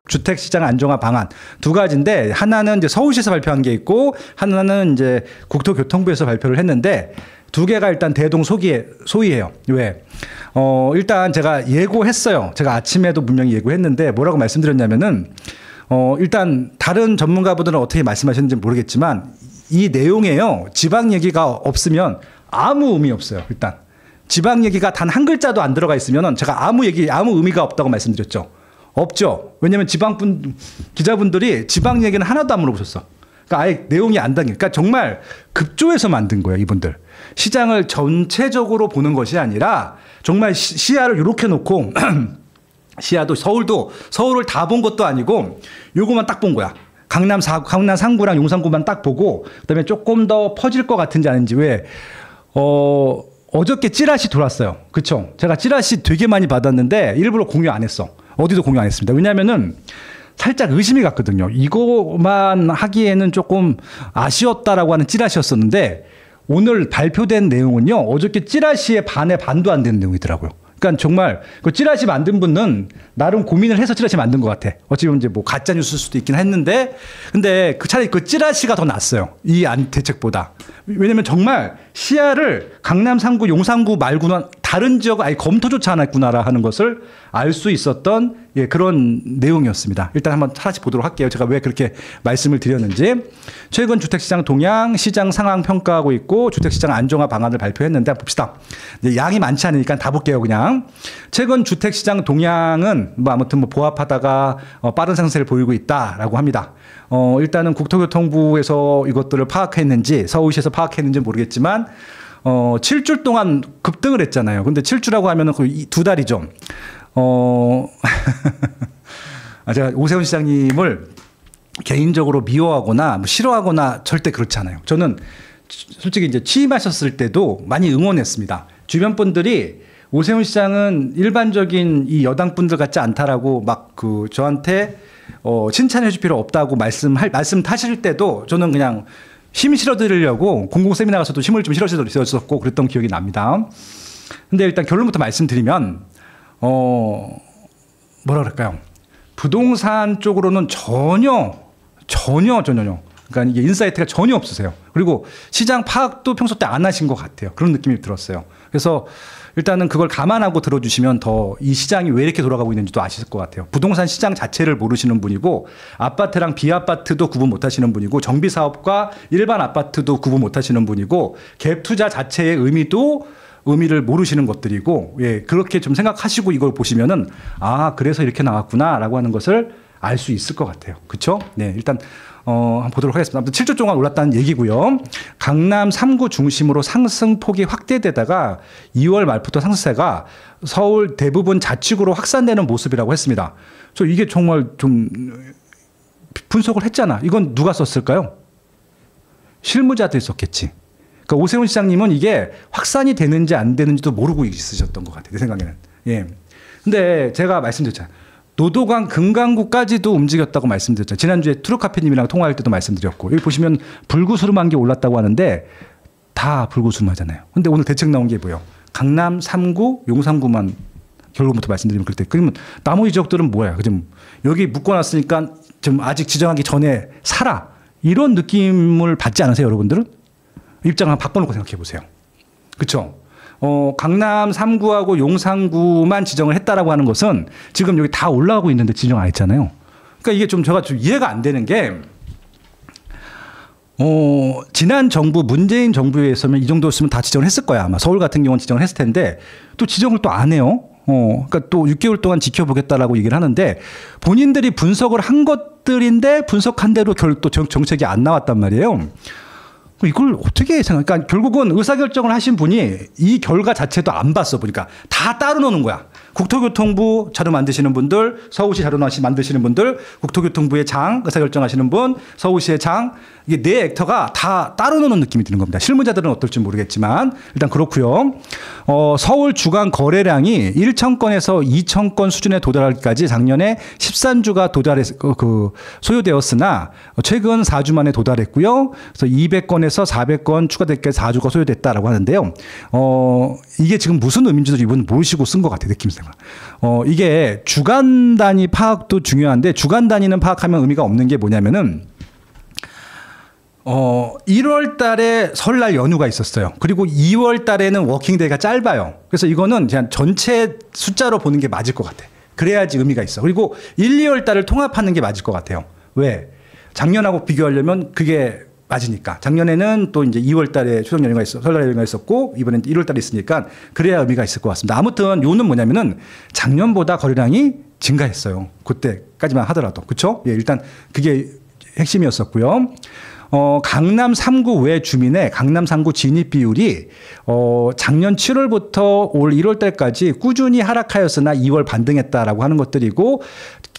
주택시장 안정화 방안 두 가지인데 하나는 이제 서울시에서 발표한 게 있고 하나는 이제 국토교통부에서 발표를 했는데 두 개가 일단 대동소이해요. 왜? 일단 제가 예고했어요. 제가 아침에도 분명히 예고했는데 뭐라고 말씀드렸냐면은 일단 다른 전문가분들은 어떻게 말씀하셨는지 모르겠지만 이 내용에요. 지방 얘기가 없으면 아무 의미 없어요. 일단 지방 얘기가 단 한 글자도 안 들어가 있으면은 제가 아무 의미가 없다고 말씀드렸죠. 없죠. 왜냐면 기자분들이 지방 얘기는 하나도 안 물어보셨어. 그러니까 아예 내용이 안 담겨. 그러니까 정말 급조해서 만든 거예요, 이분들. 시장을 전체적으로 보는 것이 아니라 정말 시야를 이렇게 놓고 시야도 서울을 다 본 것도 아니고 요거만 딱 본 거야. 강남 3구랑 용산구만 딱 보고 그다음에 조금 더 퍼질 것 같은지 아닌지 왜 어저께 찌라시 돌았어요. 그쵸? 제가 찌라시 되게 많이 받았는데 일부러 공유 안 했어. 어디도 공유 안 했습니다. 왜냐면은 살짝 의심이 갔거든요. 이거만 하기에는 조금 아쉬웠다라고 하는 찌라시였었는데 오늘 발표된 내용은요. 어저께 찌라시의 반의 반도 안 되는 내용이더라고요. 그러니까 정말 그 찌라시 만든 분은 나름 고민을 해서 찌라시 만든 것 같아. 어찌 보면 이제 뭐 가짜 뉴스일 수도 있긴 했는데 근데 차라리 그 찌라시가 더 낫어요. 이 대책보다. 왜냐면 정말 시야를 강남 3구, 용산구 말고는 다른 지역 아예 검토조차 안 했구나라 하는 것을 알 수 있었던 그런 내용이었습니다. 일단 한번 하나씩 보도록 할게요. 제가 왜 그렇게 말씀을 드렸는지. 최근 주택시장 동향, 시장 상황 평가하고 있고 주택시장 안정화 방안을 발표했는데 봅시다. 양이 많지 않으니까 다 볼게요. 그냥. 최근 주택시장 동향은 뭐 아무튼 뭐 보합하다가 빠른 상승세를 보이고 있다라고 합니다. 일단은 국토교통부에서 이것들을 파악했는지 서울시에서 파악했는지 모르겠지만 7주 동안 급등을 했잖아요. 근데 7주라고 하면은 거의 2달이죠. 제가 오세훈 시장님을 개인적으로 미워하거나 싫어하거나 절대 그렇지 않아요. 저는 솔직히 이제 취임하셨을 때도 많이 응원했습니다. 주변 분들이 오세훈 시장은 일반적인 이 여당 분들 같지 않다라고 막 저한테 칭찬해 줄 필요 없다고 말씀 타실 때도 저는 그냥 힘 실어드리려고 공공 세미나 가서도 힘을 좀 실어드렸었고 그랬던 기억이 납니다. 근데 일단 결론부터 말씀드리면 뭐라 그럴까요? 부동산 쪽으로는 전혀 그러니까 이게 인사이트가 전혀 없으세요. 그리고 시장 파악도 평소 때 안 하신 것 같아요. 그런 느낌이 들었어요. 그래서 일단은 그걸 감안하고 들어주시면 더 이 시장이 왜 이렇게 돌아가고 있는지도 아실 것 같아요. 부동산 시장 자체를 모르시는 분이고 아파트랑 비아파트도 구분 못 하시는 분이고 정비사업과 일반 아파트도 구분 못 하시는 분이고 갭 투자 자체의 의미를 모르시는 것들이고 그렇게 좀 생각하시고 이걸 보시면은 그래서 이렇게 나왔구나라고 하는 것을 알 수 있을 것 같아요. 그렇죠? 네, 일단 한번 보도록 하겠습니다. 아무튼 7주 동안 올랐다는 얘기고요. 강남 3구 중심으로 상승폭이 확대되다가 2월 말부터 상승세가 서울 대부분 자치구로 확산되는 모습이라고 했습니다. 이게 정말 좀 분석을 했잖아. 이건 누가 썼을까요? 실무자들이 썼겠지. 그러니까 오세훈 시장님은 이게 확산이 되는지 안 되는지도 모르고 있으셨던 것 같아요. 내 생각에는. 예. 근데 제가 말씀드렸잖아요. 노도강 금강구까지도 움직였다고 말씀드렸죠. 지난주에 트루카페님이랑 통화할 때도 말씀드렸고 여기 보시면 불구스름한 게 올랐다고 하는데 다 불구스름하잖아요. 근데 오늘 대책 나온 게 뭐예요? 강남 3구, 용산구만 결론부터 말씀드리면 그럴 때 그러면 나머지 지역들은 뭐야? 좀 여기 묶어놨으니까 좀 아직 지정하기 전에 사라 이런 느낌을 받지 않으세요, 여러분들은? 입장을 한번 바꿔놓고 생각해 보세요. 그렇죠? 강남 3구하고 용산구만 지정을 했다라고 하는 것은 지금 여기 다 올라가고 있는데 지정 안 했잖아요. 그러니까 이게 제가 좀 이해가 안 되는 게 지난 정부 문재인 정부에서는 이 정도였으면 다 지정을 했을 거야. 아마 서울 같은 경우는 지정을 했을 텐데 또 지정을 또 안 해요. 그러니까 또 6개월 동안 지켜보겠다라고 얘기를 하는데 본인들이 분석을 한 것들인데 분석한 대로 또 정책이 안 나왔단 말이에요. 이걸 어떻게 그러니까 결국은 의사결정을 하신 분이 이 결과 자체도 안 봤어 보니까 다 따로 노는 거야. 국토교통부 자료 만드시는 분들, 서울시 자료 만드시는 분들, 국토교통부의 장, 의사결정하시는 분, 서울시의 장, 이게 네 액터가 다 따로 노는 느낌이 드는 겁니다. 실무자들은 어떨지 모르겠지만 일단 그렇고요. 서울 주간 거래량이 1,000건에서 2,000건 수준에 도달하기까지 작년에 13주가 소요되었으나 최근 4주 만에 도달했고요. 그래서 200건에서 400건 추가됐기에 4주가 소요됐다라고 하는데요. 이게 지금 무슨 의미인지도 이분 모르시고 쓴 것 같아요. 느낌상. 이게 주간 단위 파악도 중요한데 주간 단위는 파악하면 의미가 없는 게 뭐냐면은 1월 달에 설날 연휴가 있었어요. 그리고 2월 달에는 워킹데이가 짧아요. 그래서 이거는 그냥 전체 숫자로 보는 게 맞을 것 같아. 그래야지 의미가 있어. 그리고 1, 2월 달을 통합하는 게 맞을 것 같아요. 왜? 작년하고 비교하려면 그게 맞으니까. 작년에는 또 이제 2월 달에 추석 연휴가 설날 연휴가 있었고 이번엔 1월 달에 있으니까 그래야 의미가 있을 것 같습니다. 아무튼 요는 뭐냐면은 작년보다 거래량이 증가했어요. 그때까지만 하더라도. 그렇죠? 예, 일단 그게 핵심이었었고요. 강남 3구 외 주민의 강남 3구 진입 비율이 작년 7월부터 올 1월 달까지 꾸준히 하락하였으나 2월 반등했다라고 하는 것들이고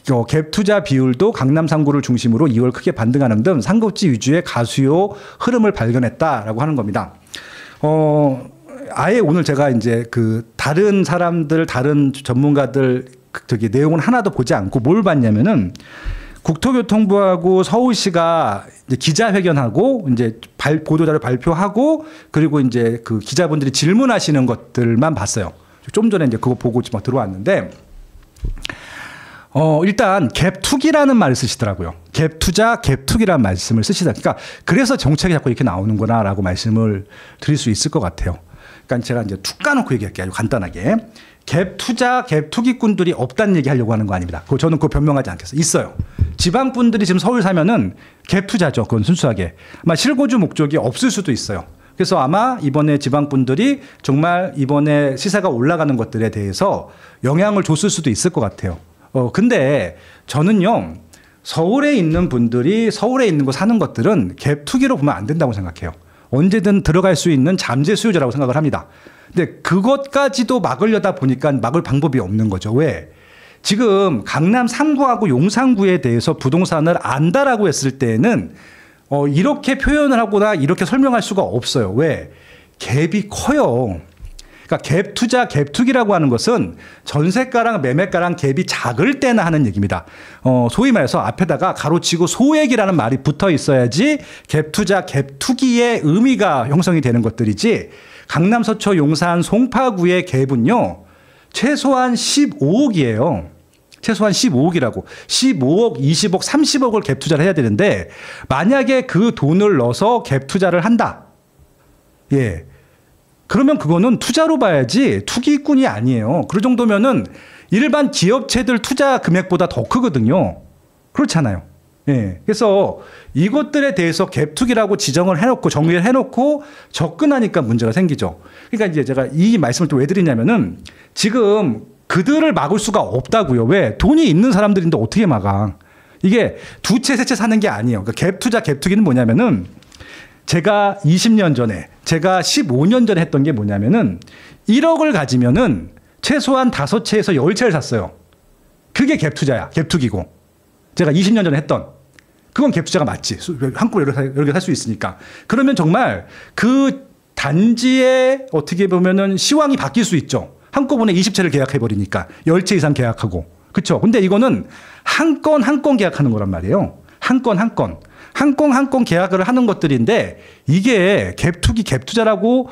갭 투자 비율도 강남 3구를 중심으로 2월 크게 반등하는 등 상급지 위주의 가수요 흐름을 발견했다라고 하는 겁니다. 아예 오늘 제가 이제 그 다른 사람들, 다른 전문가들 저기 내용은 하나도 보지 않고 뭘 봤냐면은 국토교통부하고 서울시가 이제 기자회견하고 이제 보도자료 발표하고 그리고 이제 그 기자분들이 질문하시는 것들만 봤어요. 좀 전에 이제 그거 보고 막 들어왔는데 일단 갭 투기라는 말을 쓰시더라고요. 갭 투자, 갭 투기라는 말씀을 쓰시다. 그러니까 그래서 정책이 자꾸 이렇게 나오는구나라고 말씀을 드릴 수 있을 것 같아요. 그러니까 제가 이제 툭 까놓고 얘기할게요. 아주 간단하게. 갭 투자, 갭 투기꾼들이 없다는 얘기 하려고 하는 거 아닙니다. 저는 그거 변명하지 않겠어요. 있어요. 지방 분들이 지금 서울 사면은 갭 투자죠. 그건 순수하게. 아마 실거주 목적이 없을 수도 있어요. 그래서 아마 이번에 지방 분들이 정말 이번에 시세가 올라가는 것들에 대해서 영향을 줬을 수도 있을 것 같아요. 근데 저는요, 서울에 있는 분들이 서울에 있는 거 사는 것들은 갭 투기로 보면 안 된다고 생각해요. 언제든 들어갈 수 있는 잠재 수요자라고 생각을 합니다. 근데 그것까지도 막으려다 보니까 막을 방법이 없는 거죠. 왜? 지금 강남 3구하고 용산구에 대해서 부동산을 안다라고 했을 때는 이렇게 표현을 하거나 이렇게 설명할 수가 없어요. 왜? 갭이 커요. 그러니까 갭 투자, 갭 투기라고 하는 것은 전세가랑 매매가랑 갭이 작을 때나 하는 얘기입니다. 소위 말해서 앞에다가 가로치고 소액이라는 말이 붙어 있어야지 갭 투자, 갭 투기의 의미가 형성이 되는 것들이지 강남, 서초, 용산, 송파구의 갭은요. 최소한 15억이에요. 최소한 15억이라고. 15억, 20억, 30억을 갭 투자를 해야 되는데 만약에 그 돈을 넣어서 갭 투자를 한다. 예. 그러면 그거는 투자로 봐야지 투기꾼이 아니에요. 그 정도면은 일반 기업체들 투자 금액보다 더 크거든요. 그렇잖아요. 예. 그래서 이것들에 대해서 갭 투기라고 지정을 해놓고 정리를 해놓고 접근하니까 문제가 생기죠. 그러니까 이제 제가 이 말씀을 또 왜 드리냐면은 지금 그들을 막을 수가 없다고요. 왜? 돈이 있는 사람들인데 어떻게 막아? 이게 두 채, 세 채 사는 게 아니에요. 그러니까 갭 투자, 갭 투기는 뭐냐면은 제가 20년 전에, 제가 15년 전에 했던 게 뭐냐면은 1억을 가지면은 최소한 5채에서 10채를 샀어요. 그게 갭 투자야. 갭 투기고. 제가 20년 전에 했던. 그건 갭 투자가 맞지. 한꺼번에 여러 개 살 수 있으니까. 그러면 정말 그 단지에 어떻게 보면은 시황이 바뀔 수 있죠. 한꺼번에 20채를 계약해버리니까. 10채 이상 계약하고. 그쵸? 근데 이거는 한 건 한 건 계약하는 거란 말이에요. 한 건 한 건. 한 건 계약을 하는 것들인데 이게 갭 투기, 갭 투자라고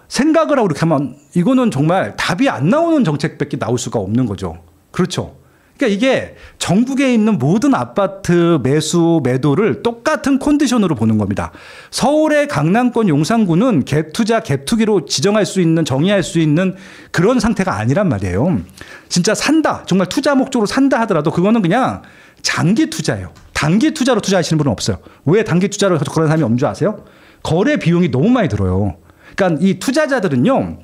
생각을 하고 이렇게 하면 이거는 정말 답이 안 나오는 정책밖에 나올 수가 없는 거죠. 그렇죠. 그러니까 이게 전국에 있는 모든 아파트 매수, 매도를 똑같은 컨디션으로 보는 겁니다. 서울의 강남권 용산구는 갭 투자, 갭 투기로 지정할 수 있는, 정의할 수 있는 그런 상태가 아니란 말이에요. 진짜 산다, 정말 투자 목적으로 산다 하더라도 그거는 그냥 장기 투자예요. 단기 투자로 투자하시는 분은 없어요. 왜 단기 투자로 그런 사람이 없는 줄 아세요? 거래 비용이 너무 많이 들어요. 그러니까 이 투자자들은요,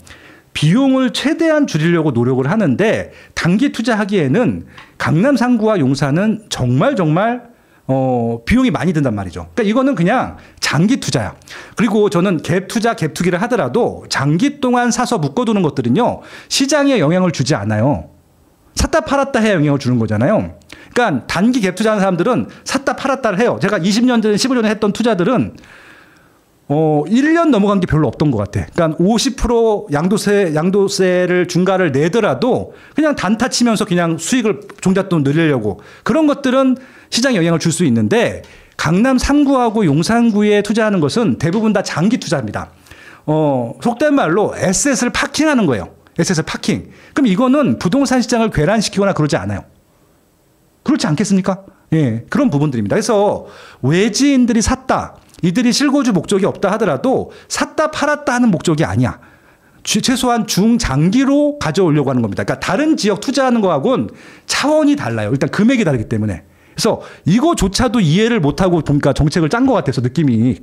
비용을 최대한 줄이려고 노력을 하는데 단기 투자하기에는 강남 3구와 용산은 정말 비용이 많이 든단 말이죠. 그러니까 이거는 그냥 장기 투자야. 그리고 저는 갭 투자, 갭 투기를 하더라도 장기 동안 사서 묶어두는 것들은요, 시장에 영향을 주지 않아요. 샀다 팔았다 해야 영향을 주는 거잖아요. 그러니까 단기 갭 투자하는 사람들은 샀다 팔았다를 해요. 제가 20년 전에 15년 전에 했던 투자들은 1년 넘어간 게 별로 없던 것 같아. 그러니까 50% 양도세를 중과를 내더라도 그냥 단타 치면서 그냥 수익을 종잣돈 늘리려고 그런 것들은 시장에 영향을 줄 수 있는데 강남 3구하고 용산구에 투자하는 것은 대부분 다 장기 투자입니다. 속된 말로 에셋을 파킹하는 거예요. 에셋을 파킹. 그럼 이거는 부동산 시장을 괴란시키거나 그러지 않아요. 그렇지 않겠습니까? 예, 그런 부분들입니다. 그래서 외지인들이 샀다. 이들이 실거주 목적이 없다 하더라도 샀다 팔았다 하는 목적이 아니야. 최소한 중장기로 가져오려고 하는 겁니다. 그러니까 다른 지역 투자하는 거하고는 차원이 달라요. 일단 금액이 다르기 때문에. 그래서 이거조차도 이해를 못하고 보니까 정책을 짠 것 같아서 느낌이.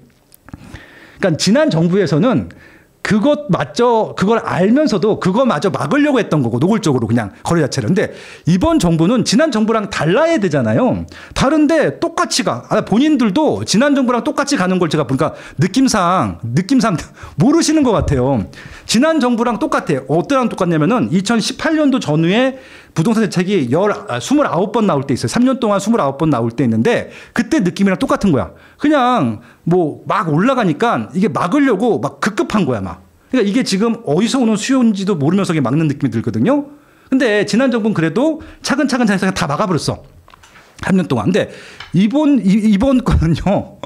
그러니까 지난 정부에서는 그걸 알면서도 그거마저 막으려고 했던 거고, 노골적으로 그냥 거래 자체를. 근데 이번 정부는 지난 정부랑 달라야 되잖아요. 다른데 똑같이 가. 본인들도 지난 정부랑 똑같이 가는 걸 제가 보니까 느낌상 모르시는 것 같아요. 지난 정부랑 똑같아요. 어때랑 똑같냐면은 2018년도 전후에 부동산 대책이 29번 나올 때 있어요. 3년 동안 29번 나올 때 있는데 그때 느낌이랑 똑같은 거야. 그냥 뭐 막 올라가니까 이게 막으려고 막 급급한 거야, 막. 그러니까 이게 지금 어디서 오는 수요인지도 모르면서 막는 느낌이 들거든요. 근데 지난 정부는 그래도 차근차근 다 막아버렸어. 3년 동안. 근데 이번 거는요.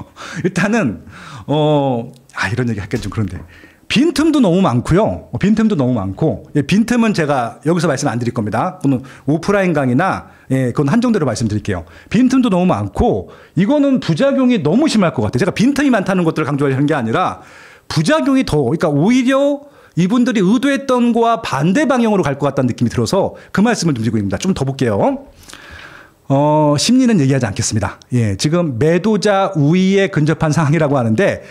일단은 이런 얘기 하기엔 좀 그런데. 빈틈도 너무 많고요. 빈틈도 너무 많고, 빈틈은 제가 여기서 말씀 안 드릴 겁니다. 그건 오프라인 강의나 그건 한정대로 말씀드릴게요. 빈틈도 너무 많고, 이거는 부작용이 너무 심할 것 같아요. 제가 빈틈이 많다는 것들을 강조하는 게 아니라 부작용이 그러니까 오히려 이분들이 의도했던 거와 반대 방향으로 갈 것 같다는 느낌이 들어서 그 말씀을 드리고 있습니다. 좀 더 볼게요. 심리는 얘기하지 않겠습니다. 예, 지금 매도자 우위에 근접한 상황이라고 하는데,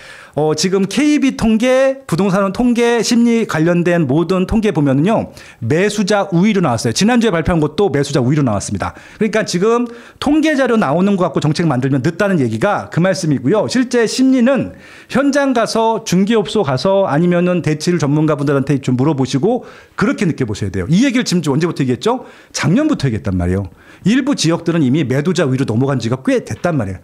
지금 KB 통계, 부동산원 통계, 심리 관련된 모든 통계 보면은요, 매수자 우위로 나왔어요. 지난주에 발표한 것도 매수자 우위로 나왔습니다. 그러니까 지금 통계 자료 나오는 것 갖고 정책 만들면 늦다는 얘기가 그 말씀이고요. 실제 심리는 현장 가서 중개업소 가서 아니면은 대출 전문가분들한테 좀 물어보시고 그렇게 느껴보셔야 돼요. 이 얘기를 지금 언제부터 얘기했죠? 작년부터 얘기했단 말이에요. 일부 지역들은 이미 매도자 우위로 넘어간 지가 꽤 됐단 말이에요.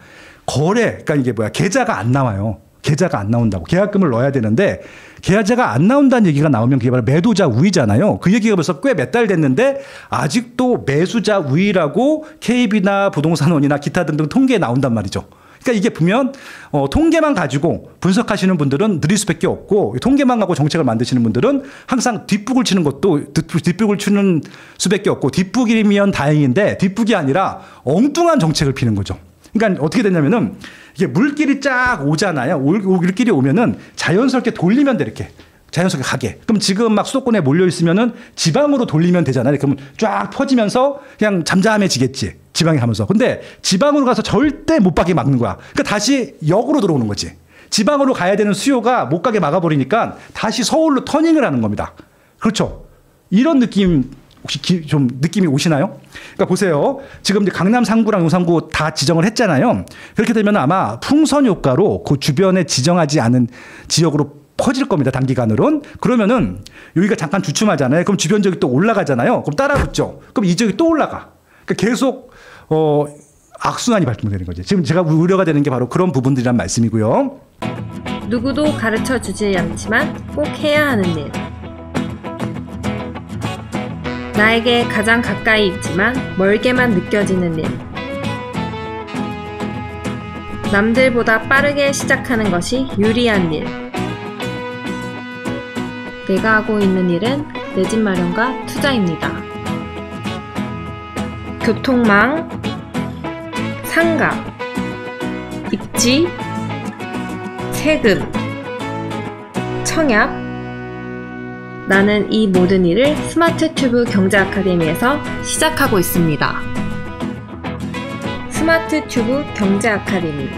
그러니까 이게 계좌가 안 나와요. 계좌가 안 나온다고. 계약금을 넣어야 되는데 계좌가 안 나온다는 얘기가 나오면 그게 바로 매도자 우위잖아요. 그 얘기가 벌써 꽤 몇 달 됐는데 아직도 매수자 우위라고 KB나 부동산원이나 기타 등등 통계에 나온단 말이죠. 그러니까 이게 보면 통계만 가지고 분석하시는 분들은 느릴 수밖에 없고, 통계만 갖고 정책을 만드시는 분들은 항상 뒷북을 치는 수밖에 없고, 뒷북이면 다행인데 뒷북이 아니라 엉뚱한 정책을 피는 거죠. 그러니까 어떻게 되냐면은 이게 물길이 쫙 오잖아요. 물길이 오면은 자연스럽게 돌리면 돼, 이렇게. 자연스럽게 가게. 그럼 지금 막 수도권에 몰려 있으면은 지방으로 돌리면 되잖아요. 그러면 쫙 퍼지면서 그냥 잠잠해지겠지. 지방에 가면서. 근데 지방으로 가서 절대 못 가게 막는 거야. 그러니까 다시 역으로 들어오는 거지. 지방으로 가야 되는 수요가 못 가게 막아버리니까 다시 서울로 터닝을 하는 겁니다. 그렇죠. 이런 느낌 혹시 좀 느낌이 오시나요? 그러니까 보세요. 지금 이제 강남 상구랑 용산구 다 지정을 했잖아요. 그렇게 되면 아마 풍선 효과로 그 주변에 지정하지 않은 지역으로 퍼질 겁니다. 단기간으론. 그러면은 여기가 잠깐 주춤하잖아요. 그럼 주변 지역이 또 올라가잖아요. 그럼 따라 붙죠. 그럼 이 지역이 또 올라가. 그러니까 계속 악순환이 발동되는 거지. 지금 제가 우려가 되는 게 바로 그런 부분들이란 말씀이고요. 누구도 가르쳐 주지 않지만 꼭 해야 하는 일. 나에게 가장 가까이 있지만 멀게만 느껴지는 일. 남들보다 빠르게 시작하는 것이 유리한 일. 내가 하고 있는 일은 내 집 마련과 투자입니다. 교통망, 상가, 입지, 세금, 청약. 나는 이 모든 일을 스마트 튜브 경제 아카데미에서 시작하고 있습니다. 스마트 튜브 경제 아카데미.